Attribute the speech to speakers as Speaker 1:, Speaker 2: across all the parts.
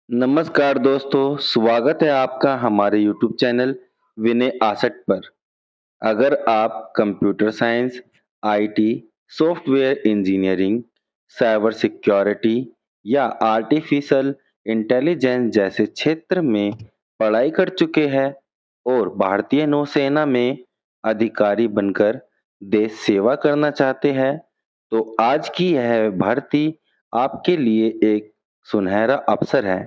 Speaker 1: नमस्कार दोस्तों, स्वागत है आपका हमारे यूट्यूब चैनल विनय आसट पर। अगर आप computer science, IT, software engineering, cyber security या आर्टिफिशियल इंटेलिजेंस जैसे क्षेत्र में पढ़ाई कर चुके हैं और भारतीय नौसेना में अधिकारी बनकर देश सेवा करना चाहते हैं, तो आज की यह भर्ती आपके लिए एक सुनहरा अवसर है।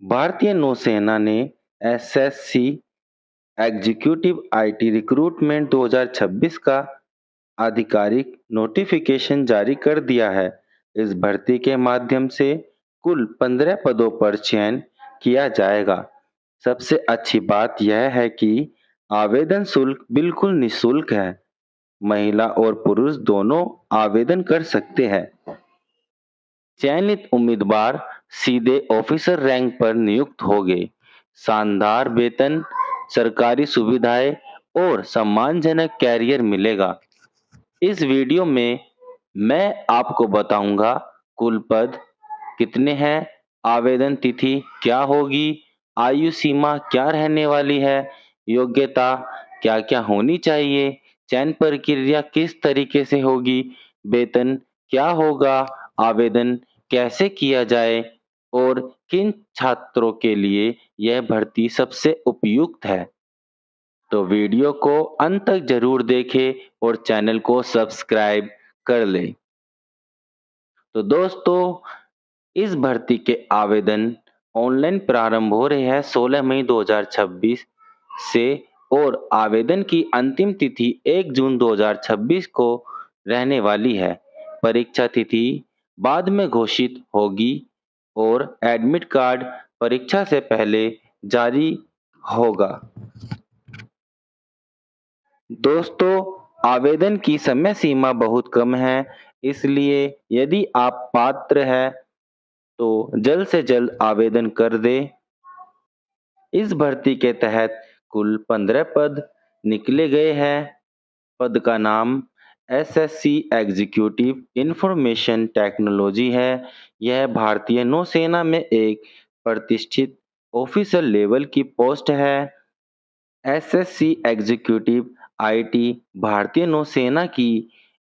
Speaker 1: भारतीय नौसेना ने एसएससी एग्जीक्यूटिव आईटी रिक्रूटमेंट 2026 का आधिकारिक नोटिफिकेशन जारी कर दिया है। इस भर्ती के माध्यम से कुल 15 पदों पर चयन किया जाएगा। सबसे अच्छी बात यह है कि आवेदन शुल्क बिल्कुल निःशुल्क है। महिला और पुरुष दोनों आवेदन कर सकते हैं। चयनित उम्मीदवार सीधे ऑफिसर रैंक पर नियुक्त होंगे। शानदार वेतन, सरकारी सुविधाएं और सम्मानजनक कैरियर मिलेगा। इस वीडियो में मैं आपको बताऊंगा कुल पद कितने हैं, आवेदन तिथि क्या होगी, आयु सीमा क्या रहने वाली है, योग्यता क्या क्या होनी चाहिए, चयन प्रक्रिया किस तरीके से होगी, वेतन क्या होगा, आवेदन कैसे किया जाए और किन छात्रों के लिए यह भर्ती सबसे उपयुक्त है। तो वीडियो को अंत तक जरूर देखें और चैनल को सब्सक्राइब कर लें। तो दोस्तों, इस भर्ती के आवेदन ऑनलाइन प्रारंभ हो रहे हैं 16 मई 2026 से और आवेदन की अंतिम तिथि 1 जून 2026 को रहने वाली है। परीक्षा तिथि बाद में घोषित होगी और एडमिट कार्ड परीक्षा से पहले जारी होगा। दोस्तों, आवेदन की समय सीमा बहुत कम है, इसलिए यदि आप पात्र हैं तो जल्द से जल्द आवेदन कर दें। इस भर्ती के तहत कुल 15 पद निकले गए हैं। पद का नाम एसएससी एग्जीक्यूटिव इंफॉर्मेशन टेक्नोलॉजी है। यह भारतीय नौसेना में एक प्रतिष्ठित ऑफिसर लेवल की पोस्ट है। एसएससी एग्जीक्यूटिव आईटी भारतीय नौसेना की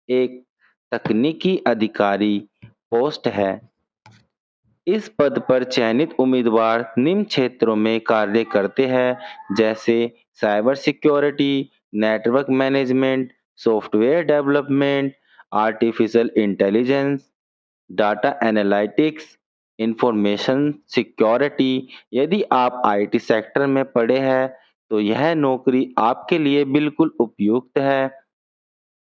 Speaker 1: एक तकनीकी अधिकारी पोस्ट है। इस पद पर चयनित उम्मीदवार निम्न क्षेत्रों में कार्य करते हैं, जैसे cyber security, network management, software development, artificial intelligence, data analytics, information security. यदि आप आईटी सेक्टर में पढ़े हैं तो यह नौकरी आपके लिए बिल्कुल उपयुक्त है।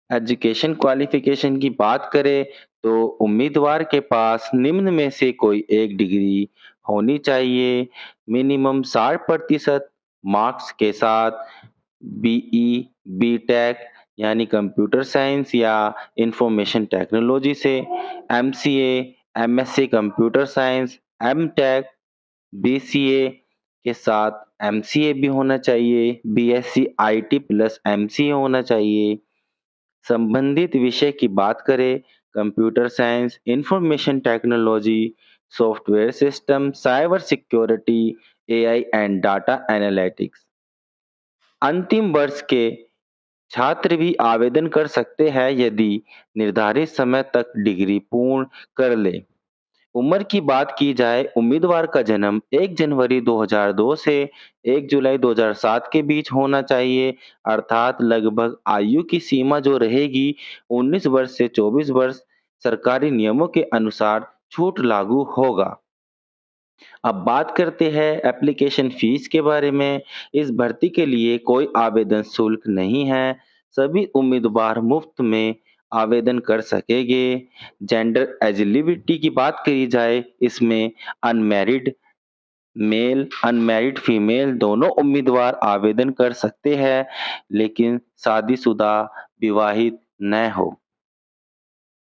Speaker 1: एजुकेशन क्वालिफिकेशन की बात करें तो उम्मीदवार के पास निम्न में से कोई एक डिग्री होनी चाहिए। मिनिमम 60% मार्क्स के साथ बीई, बीटेक यानी कंप्यूटर साइंस या इंफॉर्मेशन टेक्नोलॉजी से, MCA, MSc computer science, MTech, BCA के साथ एमसीए भी होना चाहिए, बीएससी आईटी प्लस एमसीए होना चाहिए। संबंधित विषय की बात करें, computer science, information technology, software system, cyber security, AI and data analytics. अंतिम वर्ष के छात्र भी आवेदन कर सकते हैं यदि निर्धारित समय तक डिग्री पूर्ण कर ले। उम्र की बात की जाए, उम्मीदवार का जन्म 1 जनवरी 2002 से 1 जुलाई 2007 के बीच होना चाहिए, अर्थात लगभग आयु की सीमा जो रहेगी 19 वर्ष से 24 वर्ष। सरकारी नियमों के अनुसार छूट लागू होगा। अब बात करते हैं एप्लीकेशन फीस के बारे में। इस भर्ती के लिए कोई आवेदन शुल्क नहीं है। सभी उम्मीदवार मुफ्त में आवेदन कर सकेंगे। जेंडर एलिजिबिलिटी की बात करी जाए, इसमें अनमैरिड मेल, अनमैरिड फीमेल दोनों उम्मीदवार आवेदन कर सकते हैं, लेकिन शादीशुदा विवाहित न हो।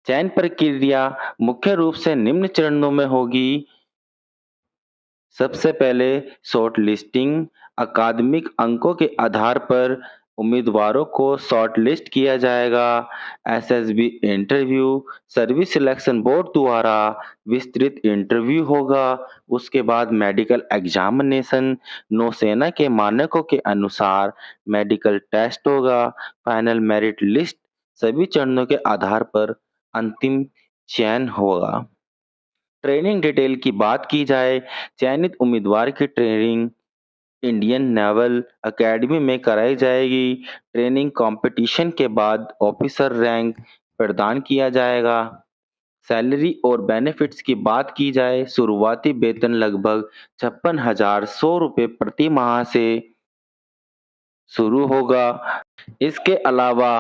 Speaker 1: चयन प्रक्रिया मुख्य रूप से निम्न चरणों में होगी। सबसे पहले शॉर्ट लिस्टिंग, अकादमिक अंकों के आधार पर उम्मीदवारों को शॉर्टलिस्ट किया जाएगा। SSB interview service selection board द्वारा विस्तृत इंटरव्यू होगा। उसके बाद मेडिकल एग्जामिनेशन नौसेना के मानकों के अनुसार मेडिकल टेस्ट होगा। फाइनल मेरिट लिस्ट सभी चरणों के आधार पर अंतिम चयन होगा। ट्रेनिंग डिटेल की बात की जाए, चयनित उम्मीदवार की ट्रेनिंग इंडियन नेवल अकेडमी में कराई जाएगी। ट्रेनिंग कंपटीशन के बाद ऑफिसर रैंक प्रदान किया जाएगा। सैलरी और बेनिफिट्स की बात की जाए, शुरुआती वेतन लगभग 56,100 रुपये प्रति माह से शुरू होगा। इसके अलावा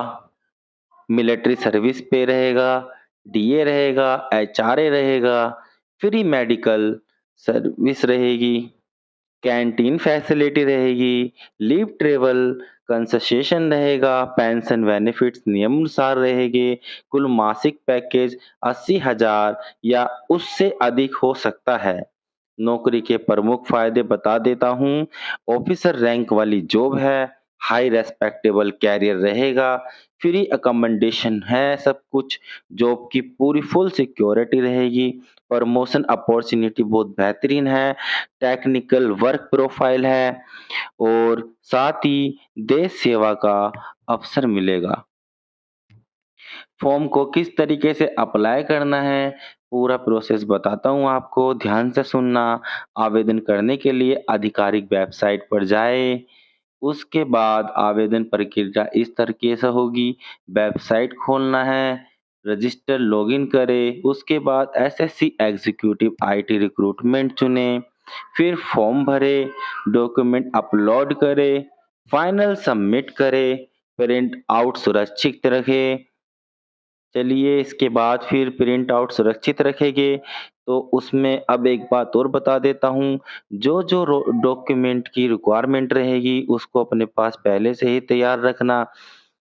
Speaker 1: मिलिट्री सर्विस पे रहेगा, डीए रहेगा, एचआरए रहेगा, फ्री मेडिकल सर्विस रहेगी, कैंटीन फैसिलिटी रहेगी, लीव ट्रेवल कंसेशन रहेगा, पेंशन बेनिफिट्स नियमानुसार रहेंगे। कुल मासिक पैकेज 80,000 या उससे अधिक हो सकता है। नौकरी के प्रमुख फायदे बता देता हूँ। ऑफिसर रैंक वाली जॉब है, हाई रेस्पेक्टेबल कैरियर रहेगा, फ्री अकोमोडेशन है, सब कुछ, जॉब की पूरी फुल सिक्योरिटी रहेगी, प्रमोशन अपॉर्चुनिटी बहुत बेहतरीन है, टेक्निकल वर्क प्रोफाइल है और साथ ही देश सेवा का अवसर मिलेगा। फॉर्म को किस तरीके से अप्लाई करना है, पूरा प्रोसेस बताता हूँ आपको, ध्यान से सुनना। आवेदन करने के लिए आधिकारिक वेबसाइट पर जाए। उसके बाद आवेदन प्रक्रिया इस तरीके से होगी, वेबसाइट खोलना है, रजिस्टर लॉगिन करें, उसके बाद एसएससी एग्जीक्यूटिव आईटी रिक्रूटमेंट चुने, फिर फॉर्म भरे, डॉक्यूमेंट अपलोड करें, फाइनल सबमिट करें, प्रिंट आउट सुरक्षित रखें। चलिए इसके बाद फिर प्रिंट आउट सुरक्षित रखेंगे तो उसमें अब एक बात और बता देता हूँ, जो जो डॉक्यूमेंट की रिक्वायरमेंट रहेगी उसको अपने पास पहले से ही तैयार रखना।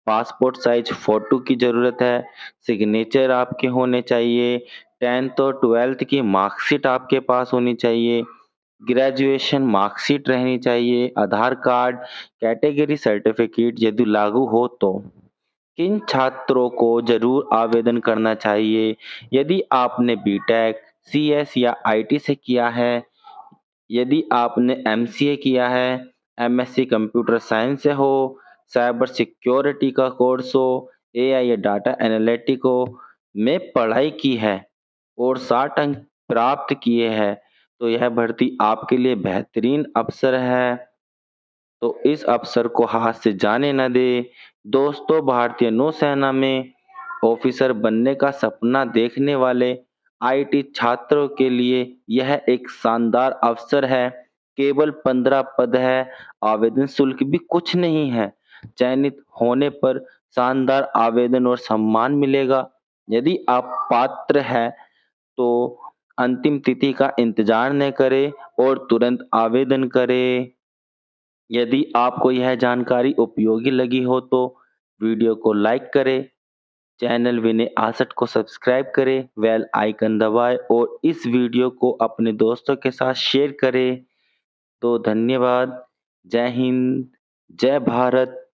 Speaker 1: पासपोर्ट साइज फोटो की ज़रूरत है, सिग्नेचर आपके होने चाहिए, 10th और 12th की मार्कशीट आपके पास होनी चाहिए, ग्रेजुएशन मार्कशीट रहनी चाहिए, आधार कार्ड, कैटेगरी सर्टिफिकेट यदि लागू हो तो। किन छात्रों को जरूर आवेदन करना चाहिए, यदि आपने बीटेक, सीएस या आईटी से किया है, यदि आपने एमसीए किया है, एमएससी कंप्यूटर साइंस से हो, साइबर सिक्योरिटी का कोर्स हो, एआई या डाटा एनालिटिक हो, में पढ़ाई की है और 60 अंक प्राप्त किए हैं, तो यह भर्ती आपके लिए बेहतरीन अवसर है। तो इस अवसर को हाथ से जाने न दे। दोस्तों, भारतीय नौसेना में ऑफिसर बनने का सपना देखने वाले आईटी छात्रों के लिए यह एक शानदार अवसर है। केवल 15 पद है, आवेदन शुल्क भी कुछ नहीं है। चयनित होने पर शानदार आवेदन और सम्मान मिलेगा। यदि आप पात्र हैं तो अंतिम तिथि का इंतजार न करें और तुरंत आवेदन करें। यदि आपको यह जानकारी उपयोगी लगी हो तो वीडियो को लाइक करें, चैनल विनय आसट को सब्सक्राइब करें, बेल आइकन दबाएं और इस वीडियो को अपने दोस्तों के साथ शेयर करें। तो धन्यवाद। जय हिंद, जय भारत।